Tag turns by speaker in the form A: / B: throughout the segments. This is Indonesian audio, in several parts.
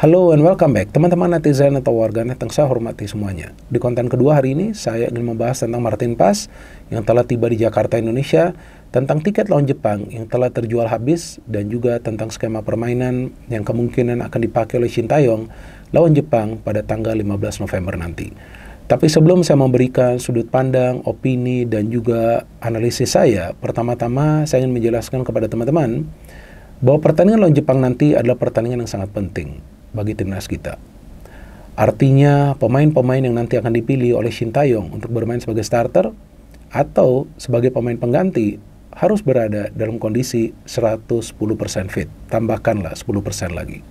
A: Halo and welcome back teman-teman netizen atau warganet yang saya hormati semuanya. Di konten kedua hari ini saya ingin membahas tentang Martin Paes yang telah tiba di Jakarta, Indonesia, tentang tiket lawan Jepang yang telah terjual habis, dan juga tentang skema permainan yang kemungkinan akan dipakai oleh Shin Tae-yong lawan Jepang pada tanggal 15 November nanti. Tapi sebelum saya memberikan sudut pandang, opini, dan juga analisis saya, pertama-tama saya ingin menjelaskan kepada teman-teman bahwa pertandingan lawan Jepang nanti adalah pertandingan yang sangat penting bagi timnas kita. Artinya pemain-pemain yang nanti akan dipilih oleh Shin Tae-yong untuk bermain sebagai starter atau sebagai pemain pengganti harus berada dalam kondisi 110% fit. Tambahkanlah 10% lagi.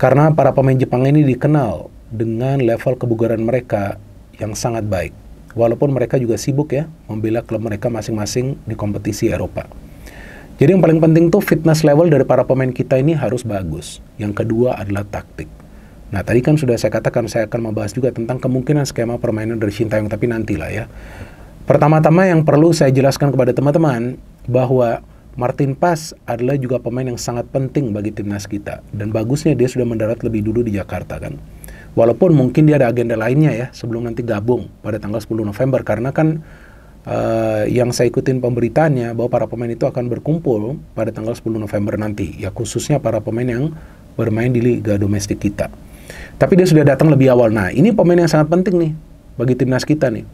A: Karena para pemain Jepang ini dikenal dengan level kebugaran mereka yang sangat baik. Walaupun mereka juga sibuk ya membela klub mereka masing-masing di kompetisi Eropa. Jadi yang paling penting tuh fitness level dari para pemain kita ini harus bagus. Yang kedua adalah taktik. Nah tadi kan sudah saya katakan saya akan membahas juga tentang kemungkinan skema permainan dari Shin Tae-yong, tapi nantilah ya. Pertama-tama yang perlu saya jelaskan kepada teman-teman bahwa Martin Paes adalah juga pemain yang sangat penting bagi timnas kita. Dan bagusnya dia sudah mendarat lebih dulu di Jakarta kan. Walaupun mungkin dia ada agenda lainnya ya sebelum nanti gabung pada tanggal 10 November. Karena kan yang saya ikutin pemberitaannya bahwa para pemain itu akan berkumpul pada tanggal 10 November nanti, ya khususnya para pemain yang bermain di liga domestik kita. Tapi dia sudah datang lebih awal. Nah ini pemain yang sangat penting nih bagi timnas kita nih,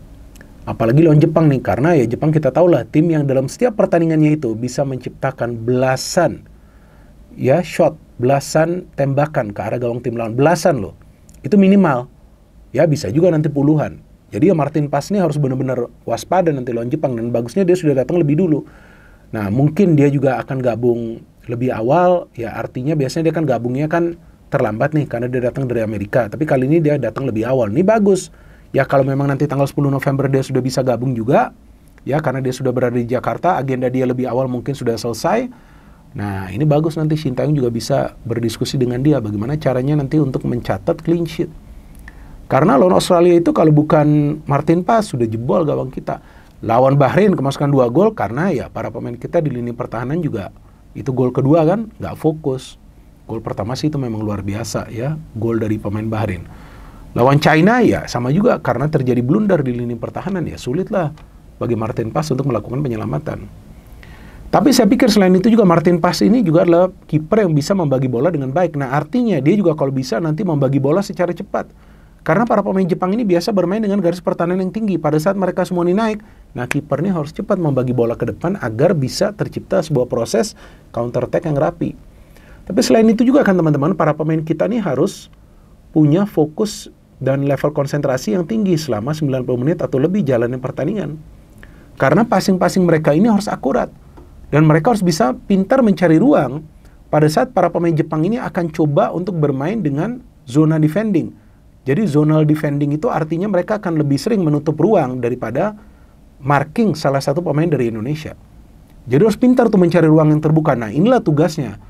A: apalagi lawan Jepang nih, karena ya Jepang kita tahulah tim yang dalam setiap pertandingannya itu bisa menciptakan belasan ya shot, belasan tembakan ke arah gawang tim lawan, belasan loh, itu minimal ya, bisa juga nanti puluhan. Jadi ya Martin Paes ini harus benar-benar waspada nanti lawan Jepang, dan bagusnya dia sudah datang lebih dulu. Nah mungkin dia juga akan gabung lebih awal, ya artinya biasanya dia kan gabungnya kan terlambat nih karena dia datang dari Amerika. Tapi kali ini dia datang lebih awal, ini bagus. Ya kalau memang nanti tanggal 10 November dia sudah bisa gabung juga, ya karena dia sudah berada di Jakarta, agenda dia lebih awal mungkin sudah selesai. Nah ini bagus, nanti Shin Tae-yong juga bisa berdiskusi dengan dia bagaimana caranya nanti untuk mencatat clean sheet. Karena lawan Australia itu kalau bukan Martin Paes sudah jebol gawang kita. Lawan Bahrain kemasukan 2 gol karena ya para pemain kita di lini pertahanan juga itu gol kedua kan nggak fokus. Gol pertama sih itu memang luar biasa ya, gol dari pemain Bahrain. Lawan China ya sama juga karena terjadi blunder di lini pertahanan, ya sulitlah bagi Martin Paes untuk melakukan penyelamatan. Tapi saya pikir selain itu juga Martin Paes ini juga adalah kiper yang bisa membagi bola dengan baik. Nah artinya dia juga kalau bisa nanti membagi bola secara cepat. Karena para pemain Jepang ini biasa bermain dengan garis pertahanan yang tinggi. Pada saat mereka semua ini naik, nah kipernya harus cepat membagi bola ke depan agar bisa tercipta sebuah proses counter attack yang rapi. Tapi selain itu juga kan teman-teman, para pemain kita ini harus punya fokus dan level konsentrasi yang tinggi selama 90 menit atau lebih jalannya pertandingan. Karena passing-passing mereka ini harus akurat. Dan mereka harus bisa pintar mencari ruang pada saat para pemain Jepang ini akan coba untuk bermain dengan zona defending. Jadi zonal defending itu artinya mereka akan lebih sering menutup ruang daripada marking salah satu pemain dari Indonesia. Jadi harus pintar tuh mencari ruang yang terbuka. Nah inilah tugasnya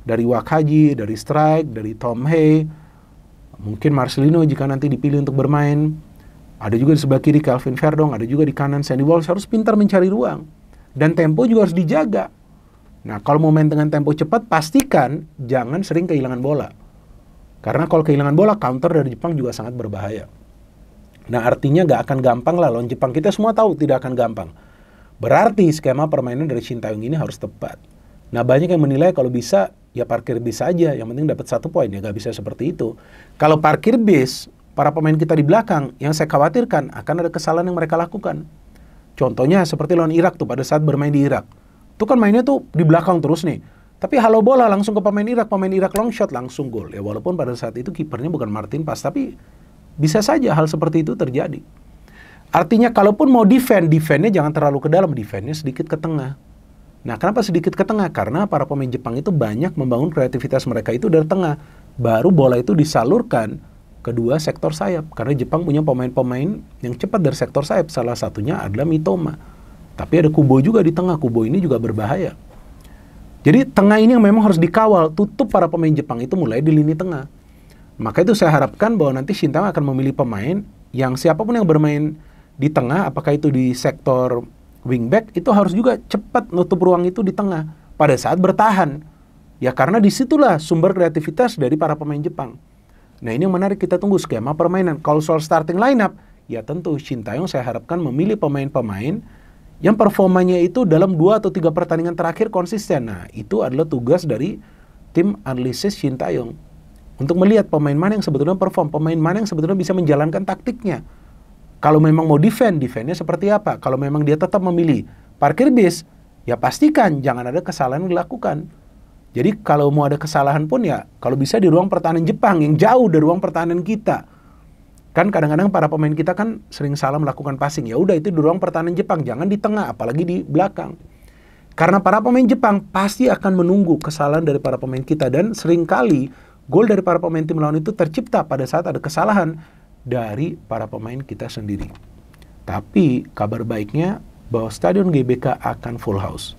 A: dari Wak Haji, dari Strike, dari Tom Hei, mungkin Marcelino jika nanti dipilih untuk bermain. Ada juga di sebelah kiri Kelvin Verdong, ada juga di kanan Sandy Walsh. Harus pintar mencari ruang. Dan tempo juga harus dijaga. Nah kalau mau main dengan tempo cepat, pastikan jangan sering kehilangan bola. Karena kalau kehilangan bola, counter dari Jepang juga sangat berbahaya. Nah artinya nggak akan gampang lah lawan Jepang. Kita semua tahu tidak akan gampang. Berarti skema permainan dari Shin Tae-yong ini harus tepat. Nah banyak yang menilai kalau bisa, ya parkir bis saja. Yang penting dapat 1 poin. Ya nggak bisa seperti itu. Kalau parkir bis, para pemain kita di belakang, yang saya khawatirkan akan ada kesalahan yang mereka lakukan. Contohnya seperti lawan Irak tuh pada saat bermain di Irak. Itu kan mainnya tuh di belakang terus nih. Tapi halo bola langsung ke pemain Irak long shot langsung gol. Ya walaupun pada saat itu kipernya bukan Martin Paes, tapi bisa saja hal seperti itu terjadi. Artinya kalaupun mau defendnya jangan terlalu ke dalam, defendnya sedikit ke tengah. Nah kenapa sedikit ke tengah? Karena para pemain Jepang itu banyak membangun kreativitas mereka itu dari tengah. Baru bola itu disalurkan ke dua sektor sayap. Karena Jepang punya pemain-pemain yang cepat dari sektor sayap. Salah satunya adalah Mitoma. Tapi ada Kubo juga di tengah. Kubo ini juga berbahaya. Jadi tengah ini yang memang harus dikawal, tutup para pemain Jepang itu mulai di lini tengah. Maka itu saya harapkan bahwa nanti Shin Tae-yong akan memilih pemain yang siapapun yang bermain di tengah, apakah itu di sektor wingback, itu harus juga cepat nutup ruang itu di tengah pada saat bertahan. Ya karena disitulah sumber kreativitas dari para pemain Jepang. Nah ini yang menarik, kita tunggu skema permainan. Kalau soal starting lineup, ya tentu Shin Taeyong saya harapkan memilih pemain-pemain yang performanya itu dalam 2 atau 3 pertandingan terakhir konsisten. Nah itu adalah tugas dari tim analisis Shin Taeyong. Untuk melihat pemain mana yang sebetulnya perform, pemain mana yang sebetulnya bisa menjalankan taktiknya. Kalau memang mau defend-nya seperti apa. Kalau memang dia tetap memilih parkir bis, ya pastikan jangan ada kesalahan yang dilakukan. Jadi kalau mau ada kesalahan pun ya kalau bisa di ruang pertahanan Jepang yang jauh dari ruang pertahanan kita. Kan kadang-kadang para pemain kita kan sering salah melakukan passing. Ya udah itu di ruang pertahanan Jepang, jangan di tengah apalagi di belakang. Karena para pemain Jepang pasti akan menunggu kesalahan dari para pemain kita, dan seringkali gol dari para pemain tim lawan itu tercipta pada saat ada kesalahan dari para pemain kita sendiri. Tapi kabar baiknya bahwa Stadion GBK akan full house.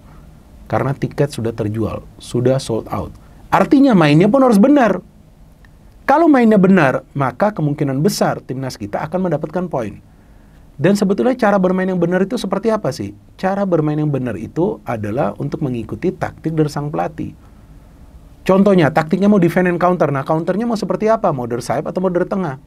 A: Karena tiket sudah terjual, sudah sold out. Artinya mainnya pun harus benar. Kalau mainnya benar, maka kemungkinan besar timnas kita akan mendapatkan poin. Dan sebetulnya cara bermain yang benar itu seperti apa sih? Cara bermain yang benar itu adalah untuk mengikuti taktik dari sang pelatih. Contohnya, taktiknya mau defend and counter. Nah, counternya mau seperti apa? Mau dari sayap atau mau dari tengah?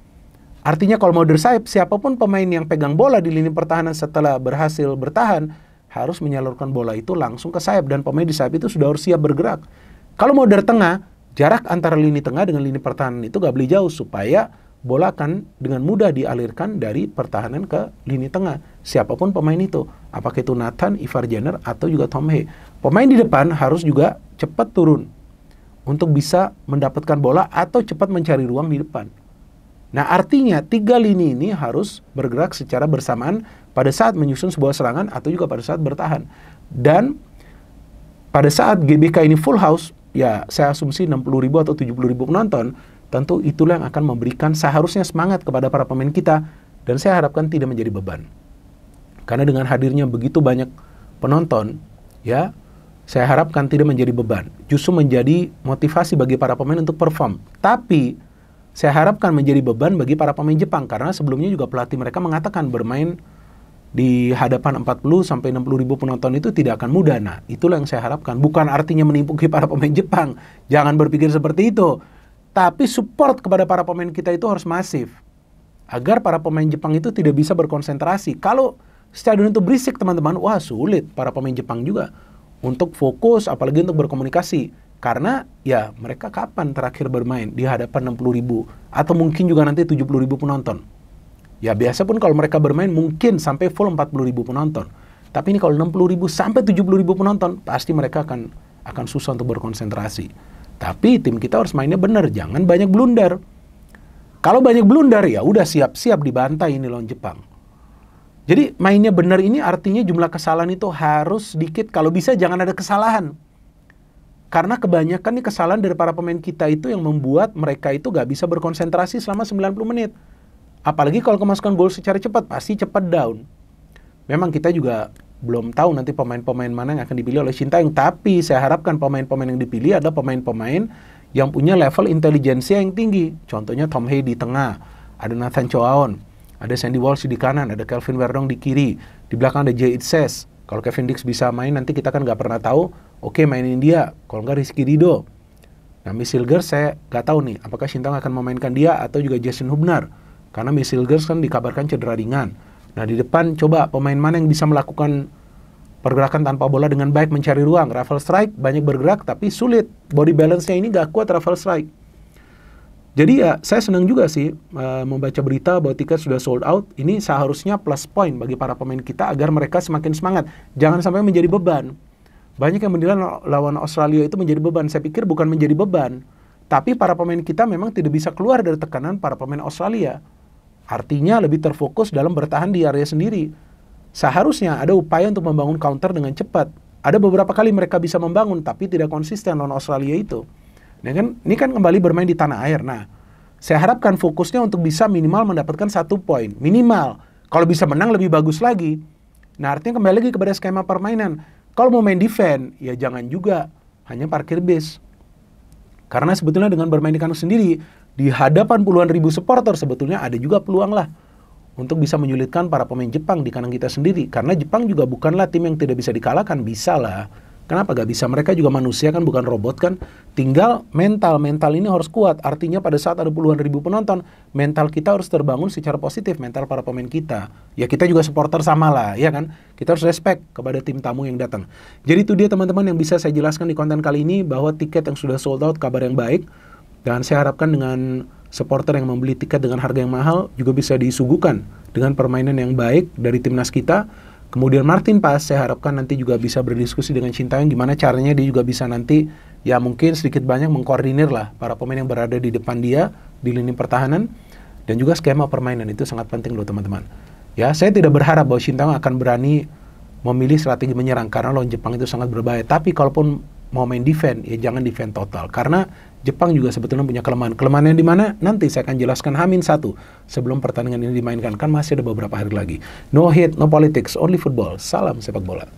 A: Artinya kalau mau dari sayap, siapapun pemain yang pegang bola di lini pertahanan setelah berhasil bertahan, harus menyalurkan bola itu langsung ke sayap, dan pemain di sayap itu sudah harus siap bergerak. Kalau mau dari tengah, jarak antara lini tengah dengan lini pertahanan itu gak boleh jauh, supaya bola akan dengan mudah dialirkan dari pertahanan ke lini tengah. Siapapun pemain itu, apakah itu Nathan, Ivar Jenner, atau juga Tom Hee. Pemain di depan harus juga cepat turun untuk bisa mendapatkan bola atau cepat mencari ruang di depan. Nah artinya 3 lini ini harus bergerak secara bersamaan pada saat menyusun sebuah serangan atau juga pada saat bertahan. Dan pada saat GBK ini full house, ya saya asumsi 60.000 atau 70.000 penonton, tentu itulah yang akan memberikan seharusnya semangat kepada para pemain kita, dan saya harapkan tidak menjadi beban. Karena dengan hadirnya begitu banyak penonton, ya saya harapkan tidak menjadi beban, justru menjadi motivasi bagi para pemain untuk perform. Tapi saya harapkan menjadi beban bagi para pemain Jepang, karena sebelumnya juga pelatih mereka mengatakan bermain di hadapan 40-60 ribu penonton itu tidak akan mudah. Nah, itulah yang saya harapkan. Bukan artinya menimpuki para pemain Jepang. Jangan berpikir seperti itu. Tapi support kepada para pemain kita itu harus masif. Agar para pemain Jepang itu tidak bisa berkonsentrasi. Kalau stadion itu berisik teman-teman, wah sulit para pemain Jepang juga untuk fokus, apalagi untuk berkomunikasi. Karena ya mereka kapan terakhir bermain di hadapan 60 ribu atau mungkin juga nanti 70 ribu penonton. Ya biasa pun kalau mereka bermain mungkin sampai full 40 ribu penonton. Tapi ini kalau 60 ribu sampai 70 ribu penonton, pasti mereka akan susah untuk berkonsentrasi. Tapi tim kita harus mainnya benar, jangan banyak blunder. Kalau banyak blunder ya udah siap-siap dibantai ini lawan Jepang. Jadi mainnya benar ini artinya jumlah kesalahan itu harus sedikit, kalau bisa jangan ada kesalahan. Karena kebanyakan nih kesalahan dari para pemain kita itu yang membuat mereka itu gak bisa berkonsentrasi selama 90 menit. Apalagi kalau kemasukan gol secara cepat, pasti cepat down. Memang kita juga belum tahu nanti pemain-pemain mana yang akan dipilih oleh Shin Taeyong. Tapi saya harapkan pemain-pemain yang dipilih adalah pemain-pemain yang punya level intelijensia yang tinggi. Contohnya Tom Hee di tengah, ada Nathan Choaon, ada Sandy Walsh di kanan, ada Kelvin Werdong di kiri. Di belakang ada Jay Itses. Kalau Kevin Dix bisa main, nanti kita kan gak pernah tahu. Oke, mainin dia. Kalau nggak Rizky Ridho. Nah, Misilgers saya nggak tahu nih, apakah Shin Taeyong akan memainkan dia atau juga Jason Hubner. Karena Misilgers kan dikabarkan cedera ringan. Nah, di depan coba pemain mana yang bisa melakukan pergerakan tanpa bola dengan baik, mencari ruang. Rafael Strike banyak bergerak, tapi sulit. Body balance-nya ini nggak kuat Rafael Strike. Jadi ya, saya senang juga sih membaca berita bahwa tiket sudah sold out. Ini seharusnya plus point bagi para pemain kita agar mereka semakin semangat. Jangan sampai menjadi beban. Banyak yang menilai lawan Australia itu menjadi beban. Saya pikir bukan menjadi beban. Tapi para pemain kita memang tidak bisa keluar dari tekanan para pemain Australia. Artinya lebih terfokus dalam bertahan di area sendiri. Seharusnya ada upaya untuk membangun counter dengan cepat. Ada beberapa kali mereka bisa membangun, tapi tidak konsisten lawan Australia itu. Nah, ini kan kembali bermain di tanah air. Nah, saya harapkan fokusnya untuk bisa minimal mendapatkan 1 poin. Minimal. Kalau bisa menang lebih bagus lagi. Nah, artinya kembali lagi kepada skema permainan. Kalau mau main defense, ya jangan juga hanya parkir base. Karena sebetulnya dengan bermain di kandang sendiri, di hadapan puluhan ribu supporter, sebetulnya ada juga peluang lah untuk bisa menyulitkan para pemain Jepang di kandang kita sendiri. Karena Jepang juga bukanlah tim yang tidak bisa dikalahkan, bisa lah. Kenapa gak bisa? Mereka juga manusia kan, bukan robot kan. Tinggal mental ini harus kuat. Artinya pada saat ada puluhan ribu penonton, mental kita harus terbangun secara positif, mental para pemain kita. Ya kita juga supporter sama lah, ya kan? Kita harus respect kepada tim tamu yang datang. Jadi itu dia teman-teman yang bisa saya jelaskan di konten kali ini, bahwa tiket yang sudah sold out kabar yang baik. Dan saya harapkan dengan supporter yang membeli tiket dengan harga yang mahal juga bisa disuguhkan dengan permainan yang baik dari timnas kita. Kemudian Martin Paes saya harapkan nanti juga bisa berdiskusi dengan Sintayong gimana caranya dia juga bisa nanti ya mungkin sedikit banyak mengkoordinir lah para pemain yang berada di depan dia di lini pertahanan, dan juga skema permainan itu sangat penting loh teman-teman. Ya, saya tidak berharap bahwa Sintayong akan berani memilih strategi menyerang karena lawan Jepang itu sangat berbahaya. Tapi kalaupun mau main defense, ya jangan defense total. Karena Jepang juga sebetulnya punya kelemahan. Kelemahannya di mana? Nanti saya akan jelaskan H-1 sebelum pertandingan ini dimainkan. Kan masih ada beberapa hari lagi. No hate, no politics, only football. Salam sepak bola.